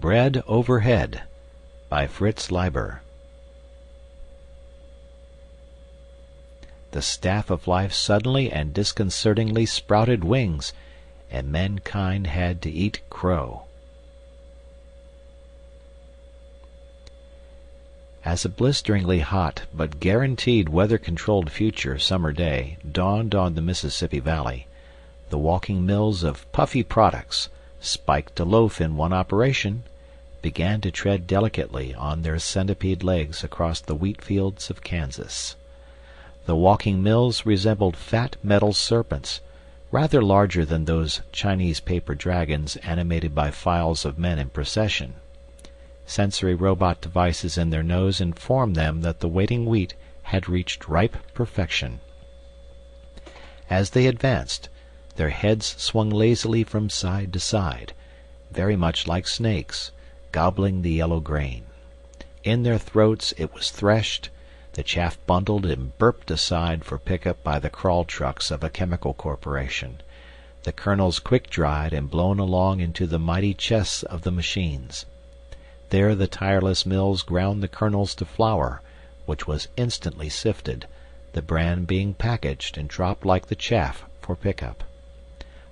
Bread Overhead by Fritz Leiber. The staff of life suddenly and disconcertingly sprouted wings, and mankind had to eat crow. As a blisteringly hot but guaranteed weather-controlled future summer day dawned on the Mississippi Valley, the walking mills of puffy products, spiked a loaf in one operation, began to tread delicately on their centipede legs across the wheat fields of Kansas. The walking mills resembled fat metal serpents, rather larger than those Chinese paper dragons animated by files of men in procession. Sensory robot devices in their nose informed them that the waiting wheat had reached ripe perfection. As they advanced, their heads swung lazily from side to side, very much like snakes, gobbling the yellow grain. In their throats it was threshed, the chaff bundled and burped aside for pickup by the crawl trucks of a chemical corporation, the kernels quick-dried and blown along into the mighty chests of the machines. There the tireless mills ground the kernels to flour, which was instantly sifted, the bran being packaged and dropped like the chaff for pickup.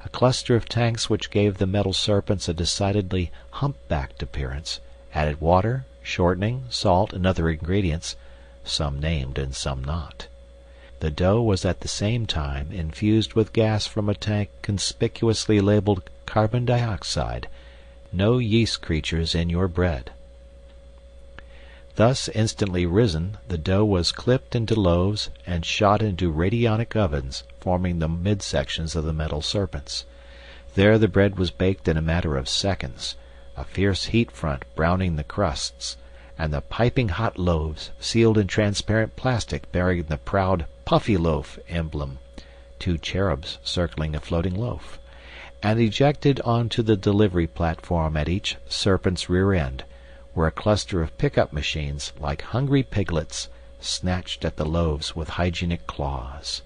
A cluster of tanks which gave the metal serpents a decidedly hump-backed appearance added water, shortening, salt, and other ingredients, some named and some not. The dough was at the same time infused with gas from a tank conspicuously labeled carbon dioxide, no yeast creatures in your bread. Thus instantly risen, the dough was clipped into loaves and shot into radionic ovens forming the midsections of the metal serpents. There the bread was baked in a matter of seconds, a fierce heat front browning the crusts, and the piping hot loaves, sealed in transparent plastic bearing the proud Puffy Loaf emblem, two cherubs circling a floating loaf, and ejected onto the delivery platform at each serpent's rear end, where a cluster of pickup machines, like hungry piglets, snatched at the loaves with hygienic claws.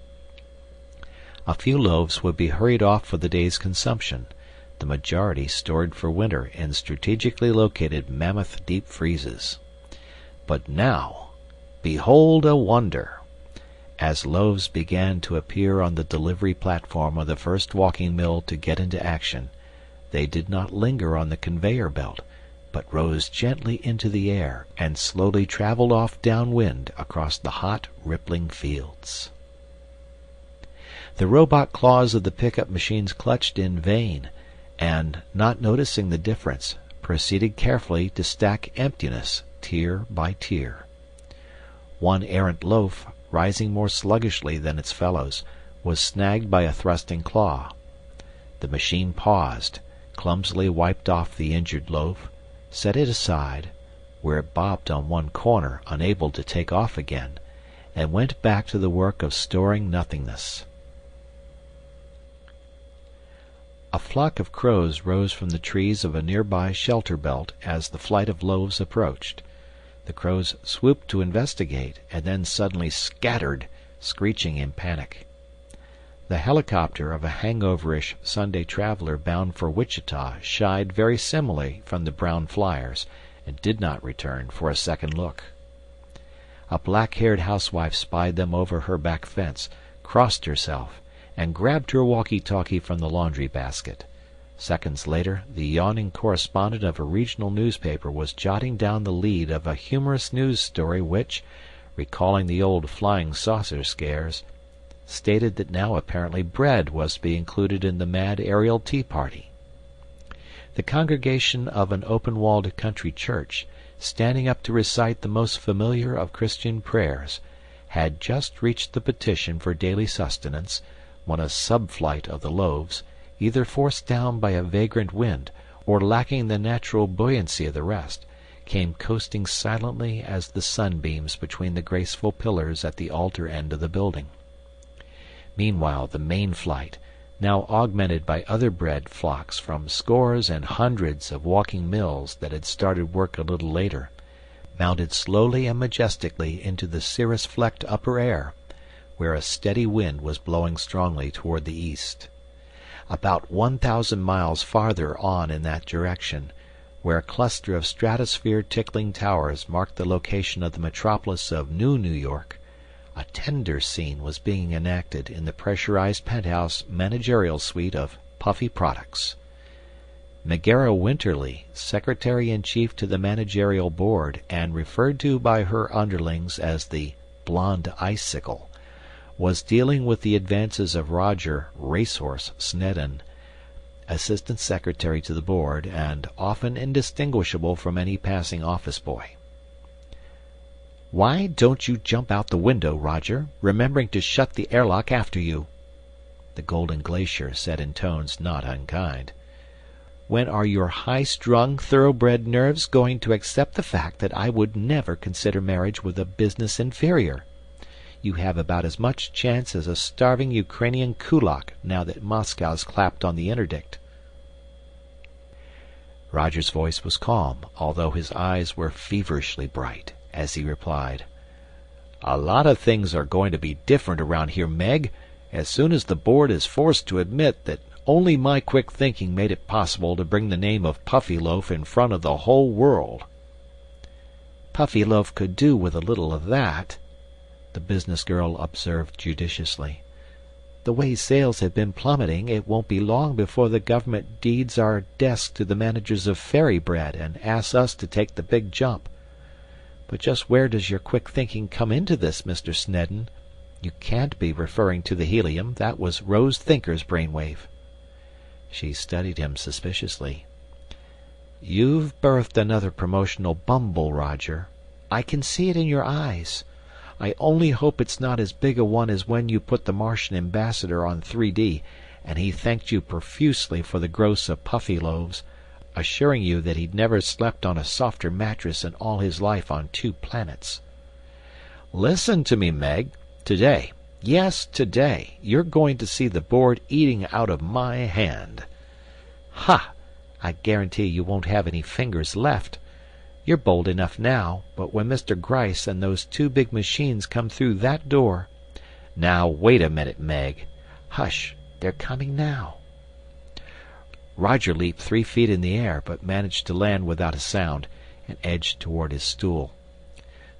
A few loaves would be hurried off for the day's consumption, the majority stored for winter in strategically located mammoth deep freezes. But now, behold a wonder! As loaves began to appear on the delivery platform of the first walking mill to get into action, they did not linger on the conveyor belt, but rose gently into the air and slowly traveled off downwind across the hot, rippling fields. The robot claws of the pickup machines clutched in vain, and, not noticing the difference, proceeded carefully to stack emptiness tier by tier. One errant loaf, rising more sluggishly than its fellows, was snagged by a thrusting claw. The machine paused, clumsily wiped off the injured loaf, set it aside, where it bobbed on one corner, unable to take off again, and went back to the work of storing nothingness. A flock of crows rose from the trees of a nearby shelter belt as the flight of loaves approached. The crows swooped to investigate, and then suddenly scattered, screeching in panic. The helicopter of a hangoverish Sunday traveler bound for Wichita shied very similarly from the brown flyers, and did not return for a second look. A black-haired housewife spied them over her back fence, crossed herself, and grabbed her walkie-talkie from the laundry basket. Seconds later, the yawning correspondent of a regional newspaper was jotting down the lead of a humorous news story which, recalling the old flying saucer scares, stated that now apparently bread was to be included in the mad aerial tea party. The congregation of an open-walled country church, standing up to recite the most familiar of Christian prayers, had just reached the petition for daily sustenance when a sub-flight of the loaves, either forced down by a vagrant wind or lacking the natural buoyancy of the rest, came coasting silently as the sunbeams between the graceful pillars at the altar end of the building. Meanwhile the main flight, now augmented by other bread flocks from scores and hundreds of walking mills that had started work a little later, mounted slowly and majestically into the cirrus-flecked upper air, where a steady wind was blowing strongly toward the east. About 1,000 miles farther on in that direction, where a cluster of stratosphere-tickling towers marked the location of the metropolis of New York, a tender scene was being enacted in the pressurized penthouse managerial suite of Puffy Products. Megara Winterly, secretary-in-chief to the managerial board and referred to by her underlings as the Blonde Icicle, was dealing with the advances of Roger Racehorse Snedden, assistant secretary to the board and often indistinguishable from any passing office boy. "Why don't you jump out the window, Roger, remembering to shut the airlock after you?" The Golden Glacier said in tones not unkind. "When are your high-strung, thoroughbred nerves going to accept the fact that I would never consider marriage with a business inferior? You have about as much chance as a starving Ukrainian kulak now that Moscow's clapped on the interdict." Roger's voice was calm, although his eyes were feverishly bright, as he replied, "A lot of things are going to be different around here, Meg, as soon as the board is forced to admit that only my quick thinking made it possible to bring the name of Puffyloaf in front of the whole world." "Puffyloaf could do with a little of that," the business girl observed judiciously. "The way sales have been plummeting, it won't be long before the government deeds our desk to the managers of Fairy Bread and asks us to take the big jump. But just where does your quick thinking come into this, Mr. Snedden? You can't be referring to the helium. That was Rose Thinker's brainwave." She studied him suspiciously. "You've birthed another promotional bumble, Roger. I can see it in your eyes. I only hope it's not as big a one as when you put the Martian ambassador on 3D, and he thanked you profusely for the gross of Puffyloaves, assuring you that he'd never slept on a softer mattress in all his life on 2 planets. Listen to me, Meg. Today, yes, today, you're going to see the board eating out of my hand. Ha! I guarantee you won't have any fingers left. You're bold enough now, but when Mr. Gryce and those 2 big machines come through that door... Now, wait a minute, Meg. Hush, they're coming now." Roger leaped 3 feet in the air, but managed to land without a sound, and edged toward his stool.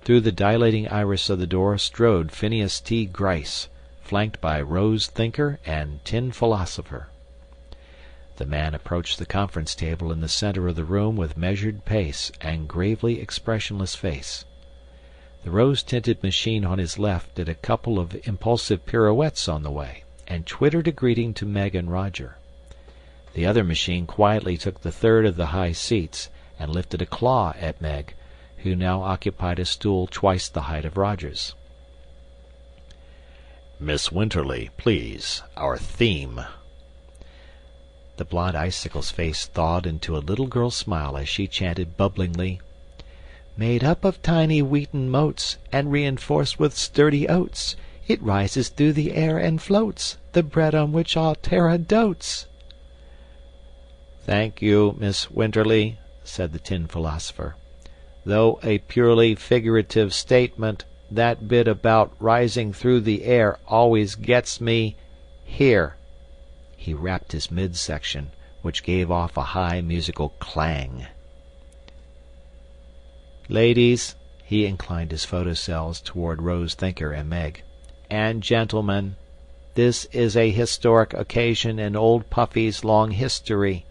Through the dilating iris of the door strode Phineas T. Gryce, flanked by Rose Thinker and Tin Philosopher. The man approached the conference table in the center of the room with measured pace and gravely expressionless face. The rose-tinted machine on his left did a couple of impulsive pirouettes on the way, and twittered a greeting to Meg and Roger. The other machine quietly took the third of the high seats and lifted a claw at Meg, who now occupied a stool twice the height of Roger's. "Miss Winterly, please, our theme." The Blonde Icicle's face thawed into a little girl smile as she chanted bubblingly, "Made up of tiny wheaten motes and reinforced with sturdy oats, it rises through the air and floats, the bread on which all Terra dotes." "Thank you, Miss Winterly," said the Tin Philosopher. "Though a purely figurative statement, that bit about rising through the air always gets me here." He rapped his midsection, which gave off a high musical clang. "Ladies," he inclined his photocells toward Rose Thinker and Meg, "and gentlemen, this is a historic occasion in old Puffy's long history,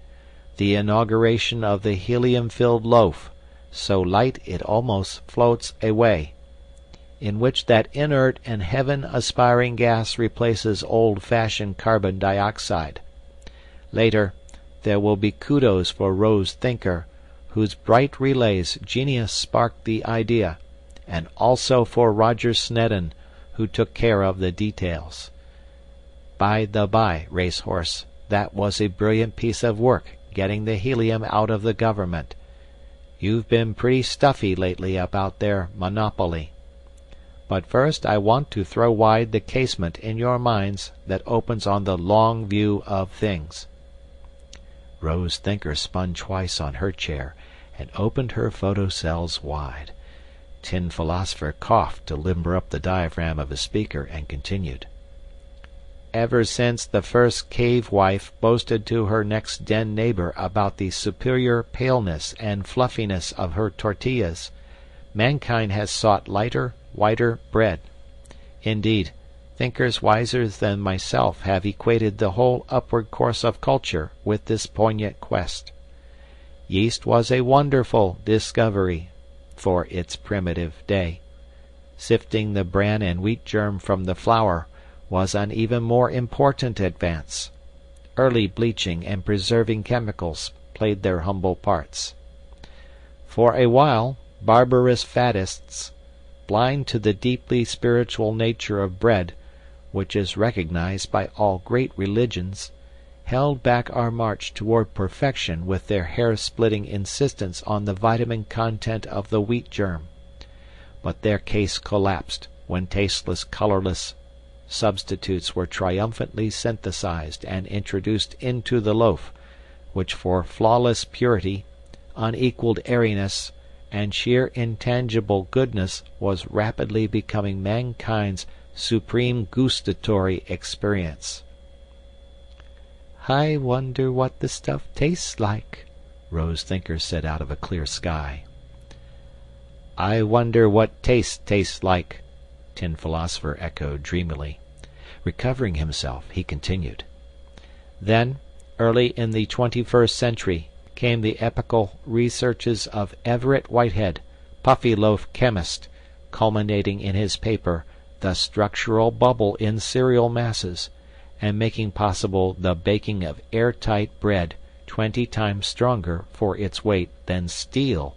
the inauguration of the helium-filled loaf, so light it almost floats away, in which that inert and heaven-aspiring gas replaces old-fashioned carbon dioxide. Later, there will be kudos for Rose Thinker, whose bright relays genius sparked the idea, and also for Roger Snedden, who took care of the details. By the by, Racehorse, that was a brilliant piece of work, getting the helium out of the government. You've been pretty stuffy lately about their monopoly. But first I want to throw wide the casement in your minds that opens on the long view of things." Rose Thinker spun twice on her chair and opened her photocells wide. Tin Philosopher coughed to limber up the diaphragm of his speaker and continued. ever since the first cave wife boasted to her next den neighbor about the superior paleness and fluffiness of her tortillas, mankind has sought lighter, whiter bread. Indeed, thinkers wiser than myself have equated the whole upward course of culture with this poignant quest. Yeast was a wonderful discovery for its primitive day. Sifting the bran and wheat germ from the flour was an even more important advance. Early bleaching and preserving chemicals played their humble parts. For a while, barbarous faddists, blind to the deeply spiritual nature of bread, which is recognized by all great religions, held back our march toward perfection with their hair-splitting insistence on the vitamin content of the wheat germ. But their case collapsed when tasteless, colorless substitutes were triumphantly synthesized and introduced into the loaf, which for flawless purity, unequaled airiness, and sheer intangible goodness was rapidly becoming mankind's supreme gustatory experience. "I wonder what the stuff tastes like," Rose Thinker said out of a clear sky. "I wonder what taste tastes like," Tin Philosopher echoed dreamily. Recovering himself, he continued. Then, early in the 21st century, came the epical researches of Everett Whitehead, Puffyloaf chemist, culminating in his paper, The Structural Bubble in Cereal Masses, and making possible the baking of airtight bread 20 times stronger for its weight than steel,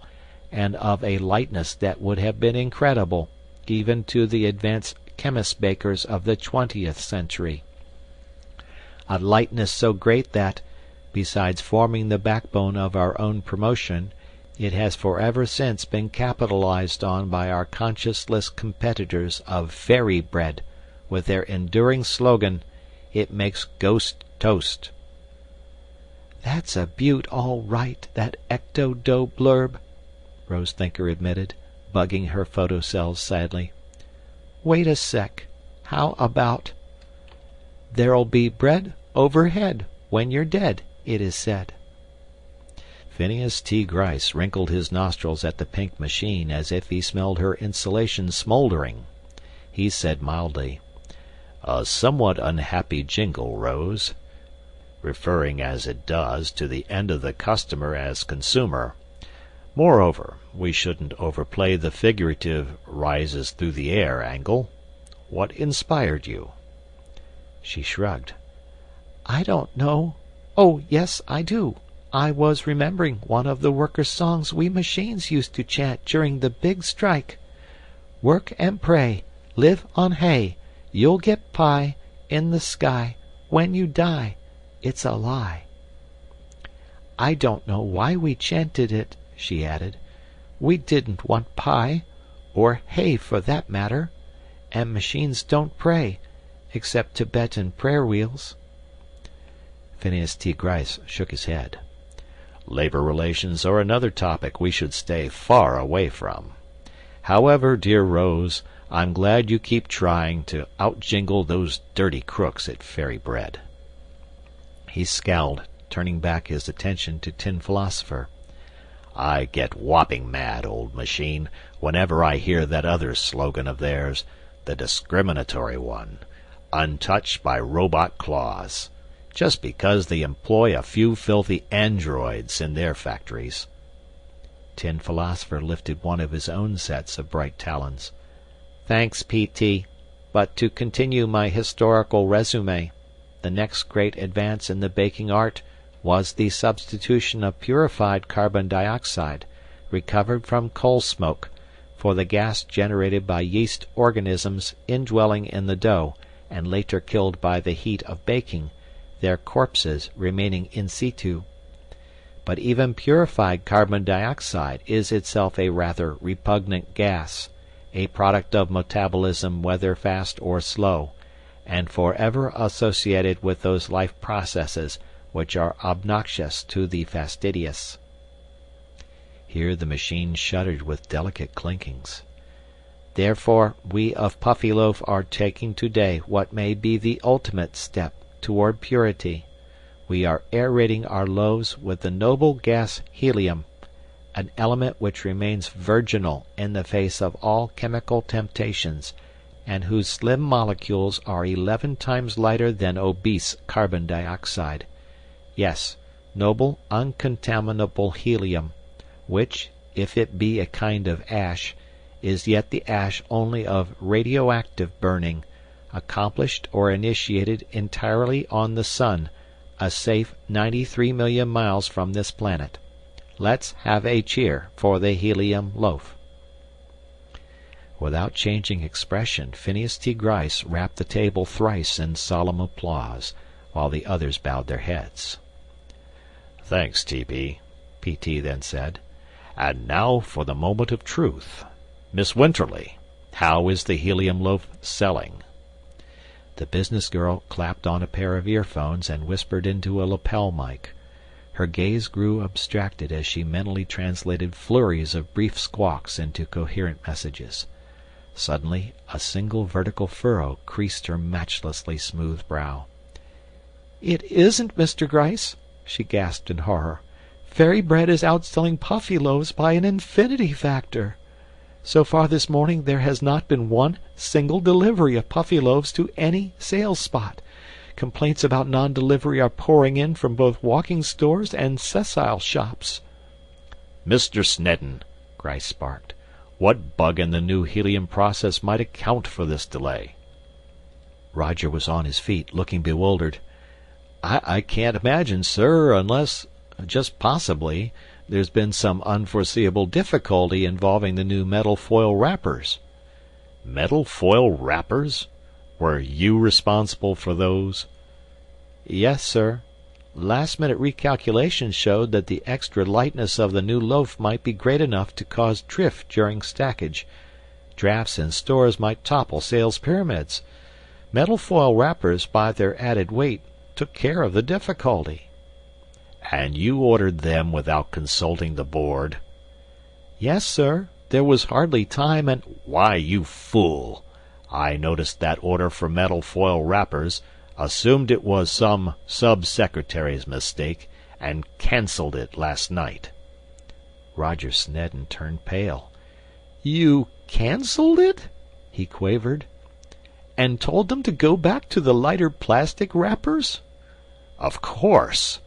and of a lightness that would have been incredible even to the advanced chemist-bakers of the 20th century. A lightness so great that, besides forming the backbone of our own promotion, it has forever since been capitalized on by our conscienceless competitors of fairy bread, with their enduring slogan, "It makes ghost toast." "That's a beaut all right, that ecto-dough blurb," Rose Thinker admitted, bugging her photocells sadly. "Wait a sec. How about "There'll be bread overhead when you're dead," it is said." Phineas T. Gryce wrinkled his nostrils at the pink machine as if he smelled her insulation smoldering. He said mildly, "A somewhat unhappy jingle, Rose, referring as it does to the end of the customer as consumer. Moreover, we shouldn't overplay the figurative rises through the air angle. What inspired you?" She shrugged. "I don't know. Oh, yes, I do. I was remembering one of the workers' songs we machines used to chant during the big strike. Work and pray, live on hay, you'll get pie in the sky. When you die, it's a lie." "I don't know why we chanted it," she added. "We didn't want pie, or hay for that matter, and machines don't pray, except Tibetan prayer wheels." Phineas T. Gryce shook his head. "Labor relations are another topic we should stay far away from. However, dear Rose, I'm glad you keep trying to outjingle those dirty crooks at Fairy Bread." He scowled, turning back his attention to Tin Philosopher. "I get whopping mad, old machine, whenever I hear that other slogan of theirs, the discriminatory one, untouched by robot claws, just because they employ a few filthy androids in their factories." Tin Philosopher lifted one of his own sets of bright talons. "Thanks, P.T. But to continue my historical resume, the next great advance in the baking art was the substitution of purified carbon dioxide, recovered from coal smoke, for the gas generated by yeast organisms indwelling in the dough and later killed by the heat of baking, their corpses remaining in situ. But even purified carbon dioxide is itself a rather repugnant gas, a product of metabolism whether fast or slow, and forever associated with those life processes which are obnoxious to the fastidious. Here the machine shuddered with delicate clinkings. Therefore, we of Puffyloaf are taking today what may be the ultimate step toward purity. We are aerating our loaves with the noble gas helium, an element which remains virginal in the face of all chemical temptations, and whose slim molecules are 11 times lighter than obese carbon dioxide. Yes, noble, uncontaminable helium, which, if it be a kind of ash, is yet the ash only of radioactive burning, accomplished or initiated entirely on the sun, a safe 93 million miles from this planet. Let's have a cheer for the helium loaf. Without changing expression, Phineas T. Gryce rapped the table thrice in solemn applause, while the others bowed their heads. "Thanks, T.B.," P.T. then said. "And now for the moment of truth. Miss Winterly, how is the helium loaf selling?" The business girl clapped on a pair of earphones and whispered into a lapel mic. Her gaze grew abstracted as she mentally translated flurries of brief squawks into coherent messages. Suddenly, a single vertical furrow creased her matchlessly smooth brow. "It isn't, Mr. Gryce," she gasped in horror. "Fairy bread is outselling puffy loaves by an infinity factor. So far this morning there has not been one single delivery of puffy loaves to any sales spot. Complaints about non-delivery are pouring in from both walking stores and sessile shops." "Mr. Snedden," Gryce barked, "what bug in the new helium process might account for this delay?" Roger was on his feet, looking bewildered. I can't imagine, sir, unless, just possibly, there's been some unforeseeable difficulty involving the new metal foil wrappers." "Metal foil wrappers? Were you responsible for those?" "Yes, sir. Last-minute recalculations showed that the extra lightness of the new loaf might be great enough to cause drift during stackage. Drafts in stores might topple sales pyramids. Metal foil wrappers, by their added weight, took care of the difficulty." "And you ordered them without consulting the board?" "Yes, sir. There was hardly time, and—" "Why, you fool! I noticed that order for metal foil wrappers, assumed it was some sub-secretary's mistake, and cancelled it last night." Roger Snedden turned pale. "You cancelled it?" he quavered. "And told them to go back to the lighter plastic wrappers?" "Of course.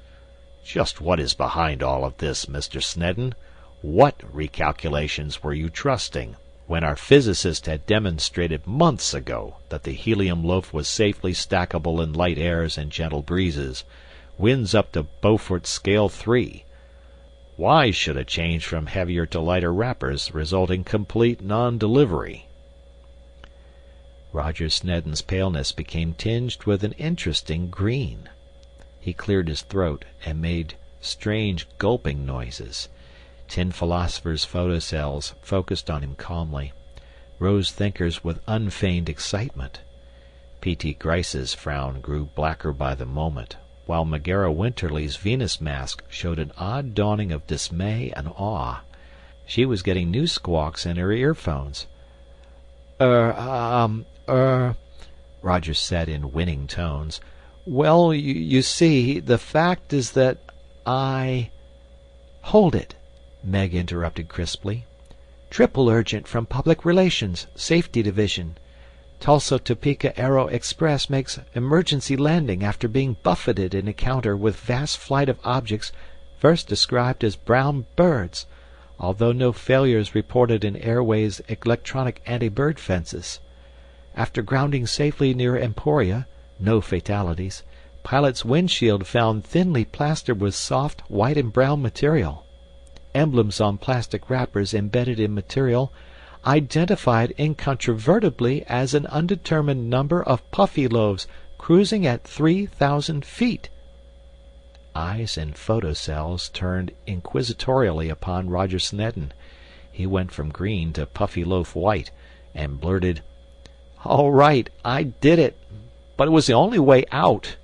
Just what is behind all of this, Mr. Snedden? What recalculations were you trusting, when our physicist had demonstrated months ago that the helium loaf was safely stackable in light airs and gentle breezes, winds up to Beaufort Scale 3? Why should a change from heavier to lighter wrappers result in complete non-delivery?" Roger Snedden's paleness became tinged with an interesting green. He cleared his throat and made strange gulping noises. Tin Philosopher's photocells focused on him calmly, Rose Thinker's with unfeigned excitement. P.T. Gryce's frown grew blacker by the moment, while Megara Winterly's Venus mask showed an odd dawning of dismay and awe. She was getting new squawks in her earphones. Roger said in winning tones. "Well, you see, the fact is that I—" "Hold it," Meg interrupted crisply. "Triple urgent from Public Relations, Safety Division. Tulsa Topeka Aero Express makes emergency landing after being buffeted in encounter with vast flight of objects first described as brown birds, although no failures reported in Airways' electronic anti-bird fences. After grounding safely near Emporia, no fatalities. Pilot's windshield found thinly plastered with soft white and brown material. Emblems on plastic wrappers embedded in material identified incontrovertibly as an undetermined number of puffy loaves cruising at 3,000 feet." Eyes and photocells turned inquisitorially upon Roger Snedden. He went from green to puffy loaf white, and blurted, "All right, I did it. But it was the only way out.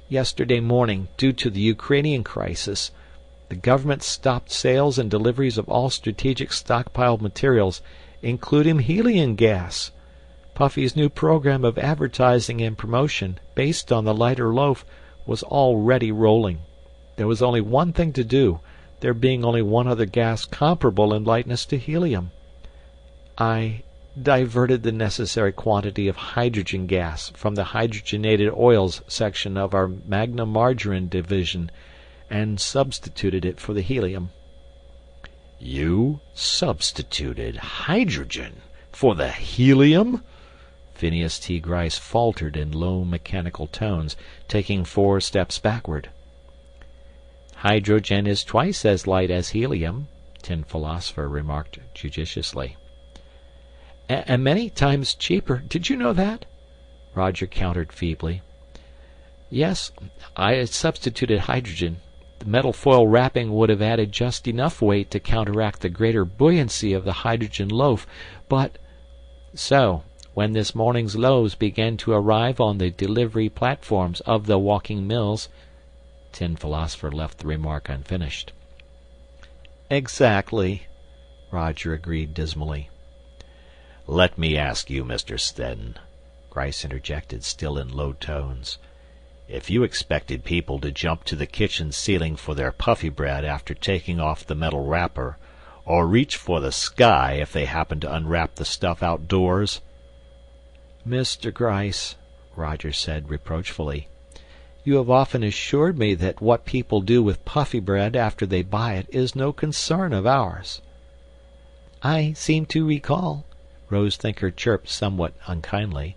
Yesterday morning, due to the Ukrainian crisis, the government stopped sales and deliveries of all strategic stockpiled materials, including helium gas. Puffy's new program of advertising and promotion, based on the lighter loaf, was already rolling. There was only one thing to do, there being only one other gas comparable in lightness to helium. I diverted the necessary quantity of hydrogen gas from the hydrogenated oils section of our Magna Margarine division and substituted it for the helium. You substituted hydrogen for the helium? Phineas T. Gryce faltered in low mechanical tones, taking 4 steps backward. Hydrogen is twice as light as helium, Tin Philosopher remarked judiciously. And many times cheaper. Did you know that? Roger countered feebly. Yes, I substituted hydrogen. The metal foil wrapping would have added just enough weight to counteract the greater buoyancy of the hydrogen loaf, but... So, when this morning's loaves began to arrive on the delivery platforms of the walking mills... Tin Philosopher left the remark unfinished. Exactly, Roger agreed dismally. Let me ask you, Mr. Stedden, Gryce interjected, still in low tones. If you expected people to jump to the kitchen ceiling for their puffy bread after taking off the metal wrapper, or reach for the sky if they happened to unwrap the stuff outdoors... Mr. Gryce, Roger said reproachfully, you have often assured me that what people do with puffy bread after they buy it is no concern of ours. I seem to recall, Rose Thinker chirped somewhat unkindly.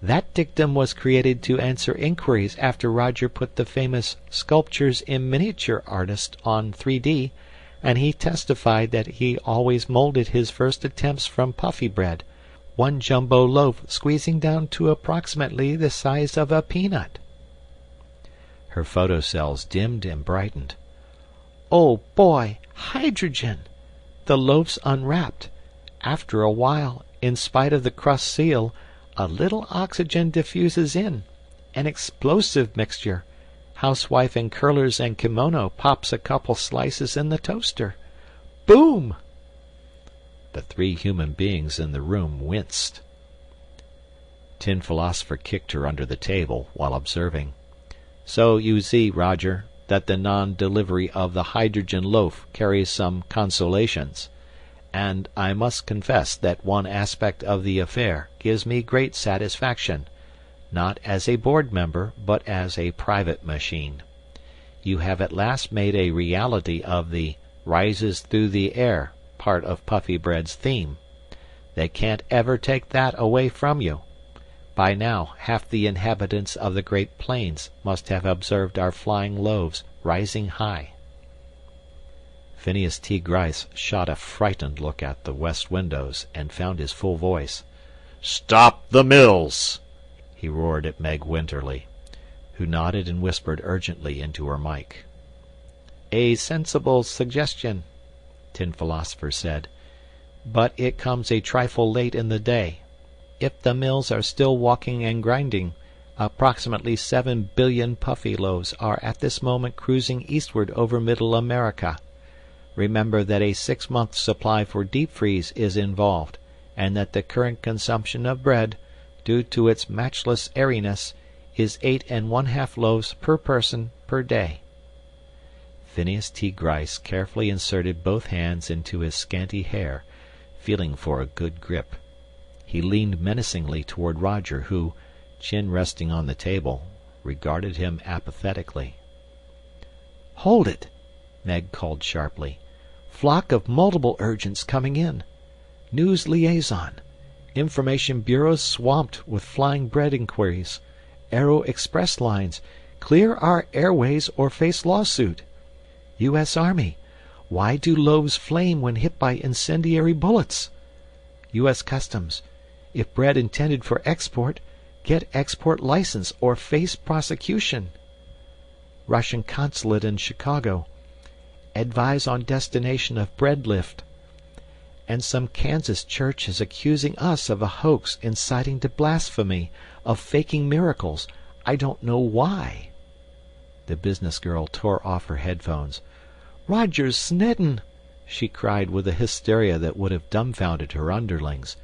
That dictum was created to answer inquiries after Roger put the famous sculptures in miniature artist on 3D, and he testified that he always molded his first attempts from puffy bread, one jumbo loaf squeezing down to approximately the size of a peanut. Her photocells dimmed and brightened. Oh boy, hydrogen! The loaf's unwrapped. After a while, in spite of the crust seal, a little oxygen diffuses in. An explosive mixture. Housewife in curlers and kimono pops a couple slices in the toaster. Boom! The 3 human beings in the room winced. Tin Philosopher kicked her under the table while observing. So you see, Roger, that the non-delivery of the hydrogen loaf carries some consolations. And I must confess that one aspect of the affair gives me great satisfaction, not as a board member, but as a private machine. You have at last made a reality of the rises through the air part of Puffy Bread's theme. They can't ever take that away from you. By now, half the inhabitants of the Great Plains must have observed our flying loaves rising high. Phineas T. Gryce shot a frightened look at the west windows and found his full voice. "Stop the mills!" he roared at Meg Winterly, who nodded and whispered urgently into her mic. A sensible suggestion, Tin Philosopher said, but it comes a trifle late in the day. If the mills are still walking and grinding, approximately 7 billion puffy loaves are at this moment cruising eastward over Middle America. Remember that a 6-month supply for deep freeze is involved, and that the current consumption of bread, due to its matchless airiness, is 8 1/2 loaves per person per day. Phineas T. Gryce carefully inserted both hands into his scanty hair, feeling for a good grip. He leaned menacingly toward Roger, who, chin resting on the table, regarded him apathetically. "Hold it!" Meg called sharply. "Flock of multiple urgents coming in. News liaison. Information bureaus swamped with flying bread inquiries. Aero Express lines. Clear our airways or face lawsuit. U.S. Army. Why do loaves flame when hit by incendiary bullets? U.S. Customs. If bread intended for export, get export license or face prosecution. Russian consulate in Chicago. Advise on destination of bread lift. And some Kansas church is accusing us of a hoax inciting to blasphemy, of faking miracles. I don't know why." The business girl tore off her headphones. "Roger Snedden!" she cried with a hysteria that would have dumbfounded her underlings.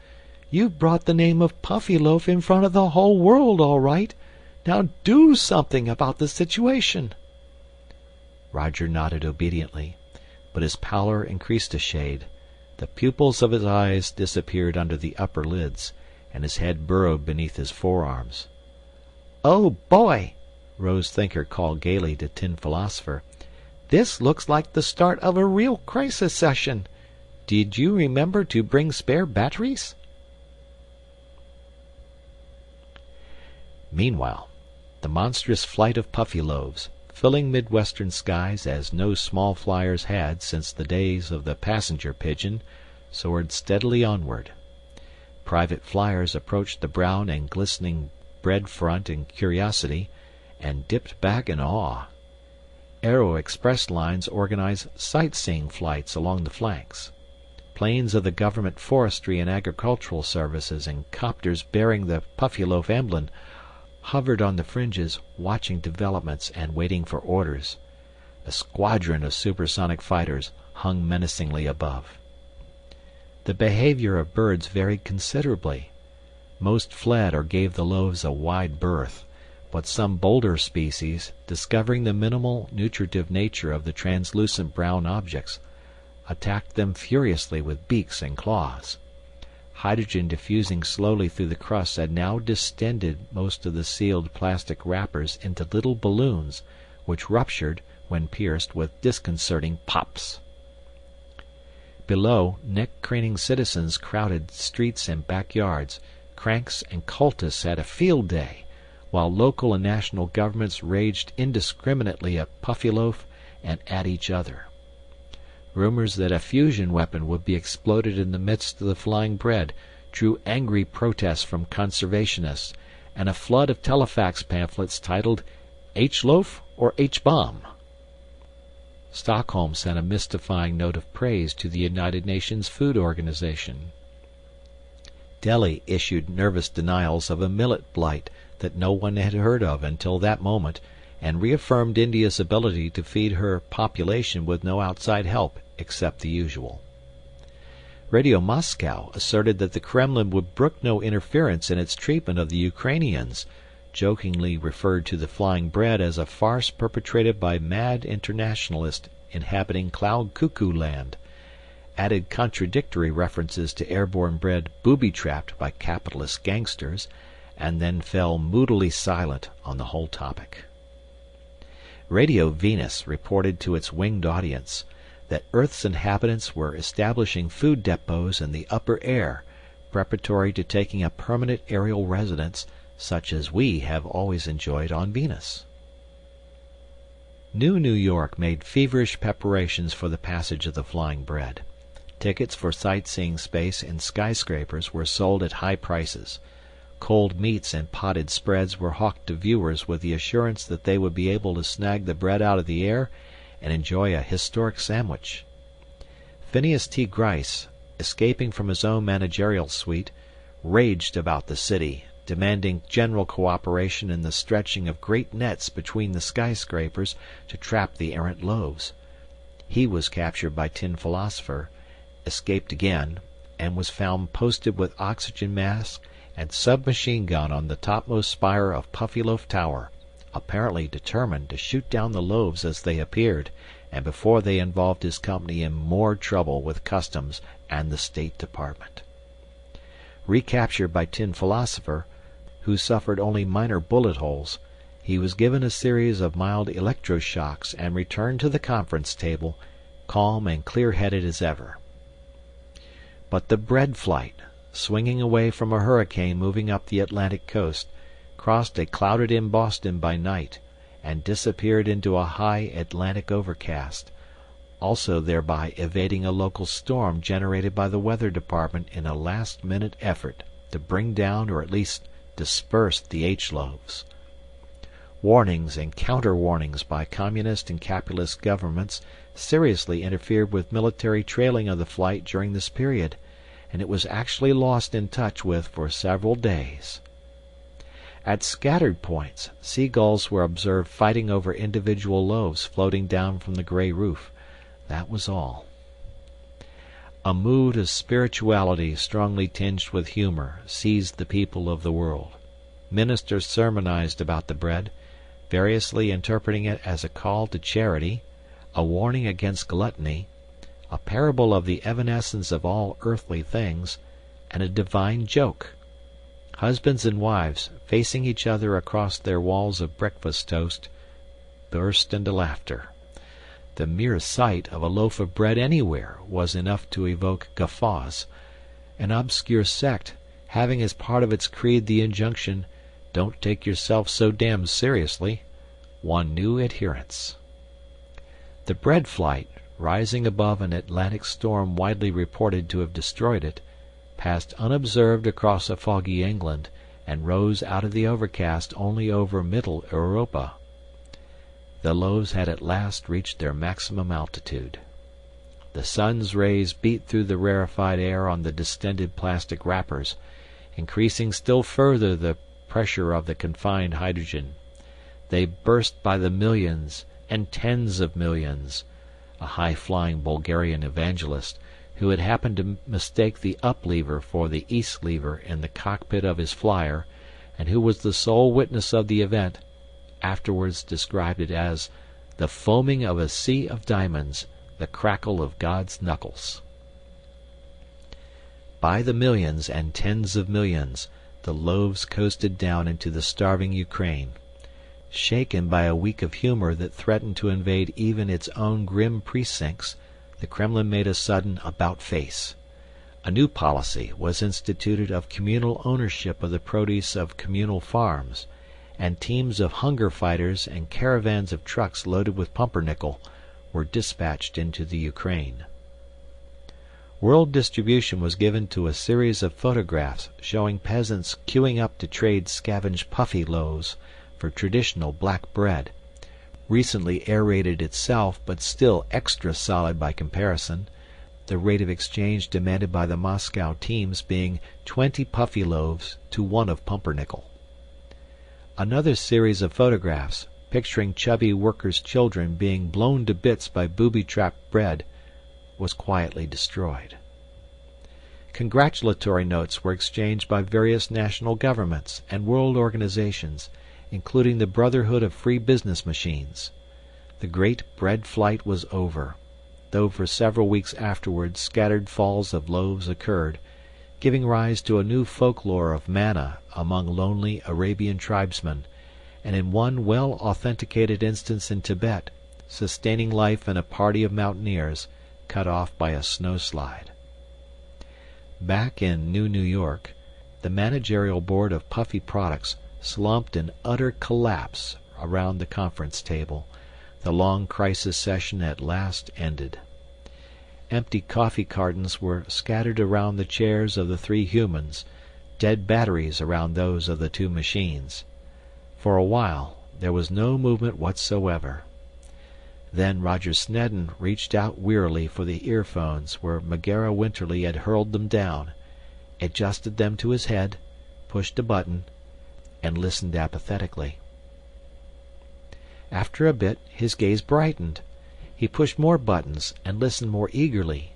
"You've brought the name of Puffyloaf in front of the whole world, all right. Now do something about the situation." Roger nodded obediently, but his pallor increased a shade. The pupils of his eyes disappeared under the upper lids, and his head burrowed beneath his forearms. "Oh, boy!" Rose Thinker called gaily to Tin Philosopher. "This looks like the start of a real crisis session. Did you remember to bring spare batteries?" Meanwhile, the monstrous flight of Puffyloaves, filling midwestern skies as no small flyers had since the days of the passenger pigeon, soared steadily onward. Private flyers approached the brown and glistening bread front in curiosity, and dipped back in awe. Aero Express lines organized sightseeing flights along the flanks. Planes of the government forestry and agricultural services and copters bearing the Puffyloaf emblem hovered on the fringes, watching developments and waiting for orders. A squadron of supersonic fighters hung menacingly above. The behavior of birds varied considerably. Most fled or gave the loaves a wide berth, but some bolder species, discovering the minimal nutritive nature of the translucent brown objects, attacked them furiously with beaks and claws. Hydrogen diffusing slowly through the crust had now distended most of the sealed plastic wrappers into little balloons, which ruptured, when pierced, with disconcerting pops. Below, neck-craning citizens crowded streets and backyards. Cranks and cultists had a field day, while local and national governments raged indiscriminately at Puffyloaf and at each other. Rumors that a fusion weapon would be exploded in the midst of the flying bread drew angry protests from conservationists, and a flood of telefax pamphlets titled H-Loaf or H-Bomb. Stockholm sent a mystifying note of praise to the United Nations Food Organization. Delhi issued nervous denials of a millet blight that no one had heard of until that moment, and reaffirmed India's ability to feed her population with no outside help except the usual. Radio Moscow asserted that the Kremlin would brook no interference in its treatment of the Ukrainians, jokingly referred to the flying bread as a farce perpetrated by mad internationalists inhabiting cloud cuckoo land, added contradictory references to airborne bread booby-trapped by capitalist gangsters, and then fell moodily silent on the whole topic. Radio Venus reported to its winged audience that Earth's inhabitants were establishing food depots in the upper air, preparatory to taking a permanent aerial residence such as we have always enjoyed on Venus. New York made feverish preparations for the passage of the flying bread. Tickets for sightseeing space in skyscrapers were sold at high prices. Cold meats and potted spreads were hawked to viewers with the assurance that they would be able to snag the bread out of the air and enjoy a historic sandwich. Phineas T. Gryce, escaping from his own managerial suite, raged about the city, demanding general cooperation in the stretching of great nets between the skyscrapers to trap the errant loaves. He was captured by Tin Philosopher, escaped again, and was found posted with oxygen mask and submachine gun on the topmost spire of Puffyloaf Tower, apparently determined to shoot down the loaves as they appeared, and before they involved his company in more trouble with customs and the State Department. Recaptured by Tin Philosopher, who suffered only minor bullet holes, he was given a series of mild electroshocks and returned to the conference table, calm and clear-headed as ever. But the bread flight, swinging away from a hurricane moving up the Atlantic coast, crossed a clouded-in Boston by night, and disappeared into a high Atlantic overcast, also thereby evading a local storm generated by the Weather Department in a last-minute effort to bring down or at least disperse the H-loaves. Warnings and counter-warnings by communist and capitalist governments seriously interfered with military trailing of the flight during this period, and it was actually lost in touch with for several days. At scattered points, seagulls were observed fighting over individual loaves floating down from the gray roof. That was all. A mood of spirituality strongly tinged with humor seized the people of the world. Ministers sermonized about the bread, variously interpreting it as a call to charity, a warning against gluttony, a parable of the evanescence of all earthly things, and a divine joke. Husbands and wives, facing each other across their walls of breakfast toast, burst into laughter. The mere sight of a loaf of bread anywhere was enough to evoke guffaws. An obscure sect, having as part of its creed the injunction, "Don't take yourself so damned seriously," won new adherents. The bread flight, rising above an Atlantic storm widely reported to have destroyed it, passed unobserved across a foggy England, and rose out of the overcast only over Middle Europa. The loaves had at last reached their maximum altitude. The sun's rays beat through the rarefied air on the distended plastic wrappers, increasing still further the pressure of the confined hydrogen. They burst by the millions and tens of millions. A high-flying Bulgarian evangelist, who had happened to mistake the up lever for the east lever in the cockpit of his flyer, and who was the sole witness of the event, afterwards described it as the foaming of a sea of diamonds, the crackle of God's knuckles. By the millions and tens of millions, the loaves coasted down into the starving Ukraine. Shaken by a week of humor that threatened to invade even its own grim precincts, the Kremlin made a sudden about-face. A new policy was instituted of communal ownership of the produce of communal farms, and teams of hunger fighters and caravans of trucks loaded with pumpernickel were dispatched into the Ukraine. World distribution was given to a series of photographs showing peasants queuing up to trade scavenged puffy loaves for traditional black bread, recently aerated itself but still extra solid by comparison, the rate of exchange demanded by the Moscow teams being 20 puffy loaves to 1 of pumpernickel. Another series of photographs, picturing chubby workers' children being blown to bits by booby-trapped bread, was quietly destroyed. Congratulatory notes were exchanged by various national governments and world organizations, including the Brotherhood of Free Business Machines. The great bread flight was over, though for several weeks afterwards scattered falls of loaves occurred, giving rise to a new folklore of manna among lonely Arabian tribesmen, and in one well-authenticated instance in Tibet, sustaining life in a party of mountaineers cut off by a snowslide. Back in New York, the managerial board of Puffy Products slumped in utter collapse around the conference table. The long crisis session at last ended. Empty coffee cartons were scattered around the chairs of the 3 humans, dead batteries around those of the 2 machines. For a while there was no movement whatsoever. Then Roger Snedden reached out wearily for the earphones where Megara Winterly had hurled them down, adjusted them to his head, pushed a button, and listened apathetically. After a bit his gaze brightened. He pushed more buttons and listened more eagerly.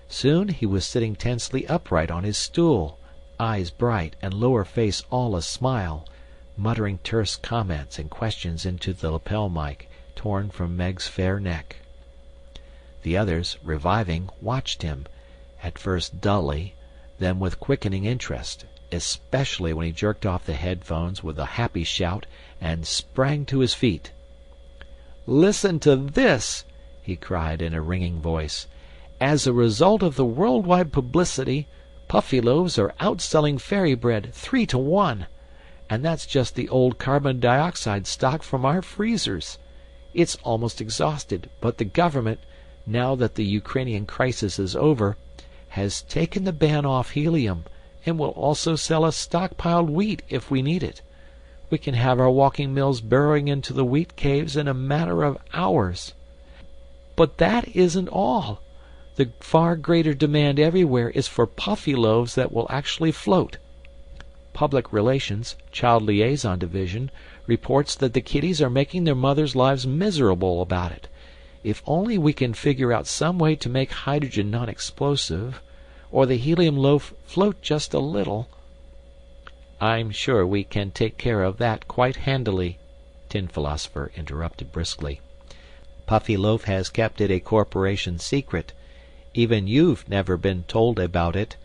Soon he was sitting tensely upright on his stool, eyes bright and lower face all a smile, muttering terse comments and questions into the lapel mic torn from Meg's fair neck. The others, reviving, watched him, at first dully, then with quickening interest, especially when he jerked off the headphones with a happy shout and sprang to his feet. "Listen to this!" he cried in a ringing voice. "As a result of the worldwide publicity, puffy loaves are outselling fairy bread 3 to 1. And that's just the old carbon dioxide stock from our freezers. It's almost exhausted, but the government, now that the Ukrainian crisis is over, has taken the ban off helium and will also sell us stockpiled wheat if we need it. We can have our walking mills burrowing into the wheat caves in a matter of hours. But that isn't all. The far greater demand everywhere is for puffy loaves that will actually float. Public Relations, Child Liaison Division, reports that the kiddies are making their mothers' lives miserable about it. If only we can figure out some way to make hydrogen non-explosive, or the helium loaf float just a little—" "I'm sure we can take care of that quite handily," Tin Philosopher interrupted briskly. "Puffyloaf has kept it a corporation secret. Even you've never been told about it,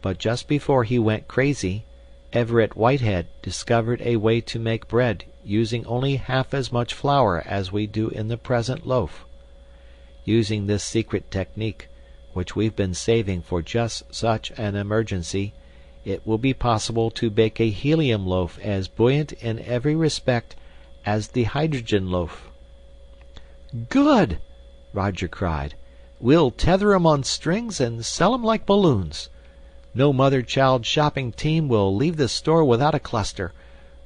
but just before he went crazy, Everett Whitehead discovered a way to make bread using only half as much flour as we do in the present loaf. Using this secret technique, which we've been saving for just such an emergency, it will be possible to bake a helium loaf as buoyant in every respect as the hydrogen loaf." "Good!" Roger cried. "We'll tether 'em on strings and sell 'em like balloons. No mother-child shopping team will leave this store without a cluster.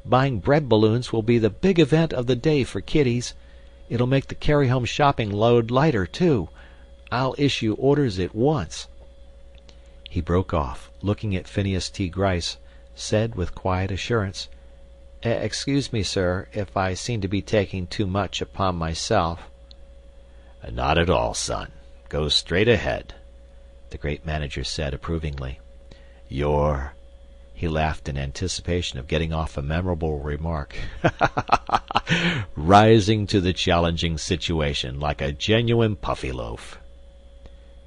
Buying bread balloons will be the big event of the day for kiddies. It'll make the carry-home shopping load lighter, too. I'll issue orders at once." He broke off, looking at Phineas T. Gryce, said with quiet assurance, "Excuse me, sir, if I seem to be taking too much upon myself." "Not at all, son. Go straight ahead," the great manager said approvingly. "You're—" He laughed in anticipation of getting off a memorable remark. "Rising to the challenging situation like a genuine Puffyloaf."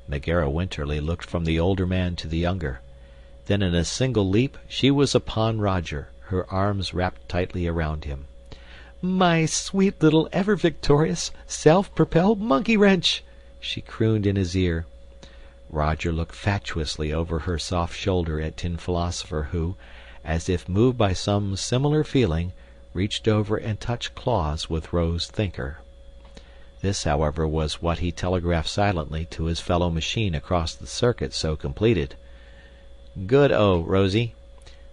Megara Winterly looked from the older man to the younger. Then in a single leap she was upon Roger, her arms wrapped tightly around him. "My sweet little ever-victorious, self-propelled monkey-wrench!" she crooned in his ear. Roger looked fatuously over her soft shoulder at Tin Philosopher who, as if moved by some similar feeling, reached over and touched claws with Rose Thinker. This, however, was what he telegraphed silently to his fellow machine across the circuit so completed. "Good-o, Rosie.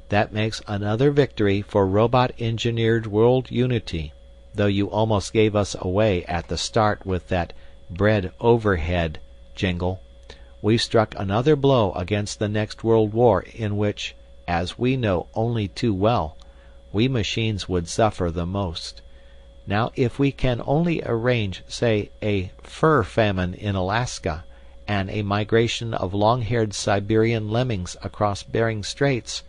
That makes another victory for robot-engineered world unity, though you almost gave us away at the start with that bread overhead jingle. We've struck another blow against the next world war in which, as we know only too well, we machines would suffer the most. Now if we can only arrange, say, a fur famine in Alaska, and a migration of long-haired Siberian lemmings across Bering Straits,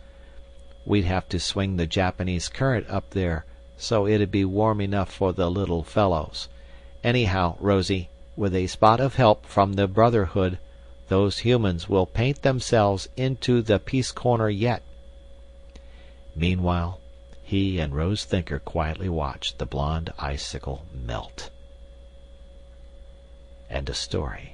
we'd have to swing the Japanese current up there so it'd be warm enough for the little fellows. Anyhow, Rosie, with a spot of help from the Brotherhood, those humans will paint themselves into the peace corner yet." Meanwhile, he and Rose Thinker quietly watched the blonde icicle melt. End of story.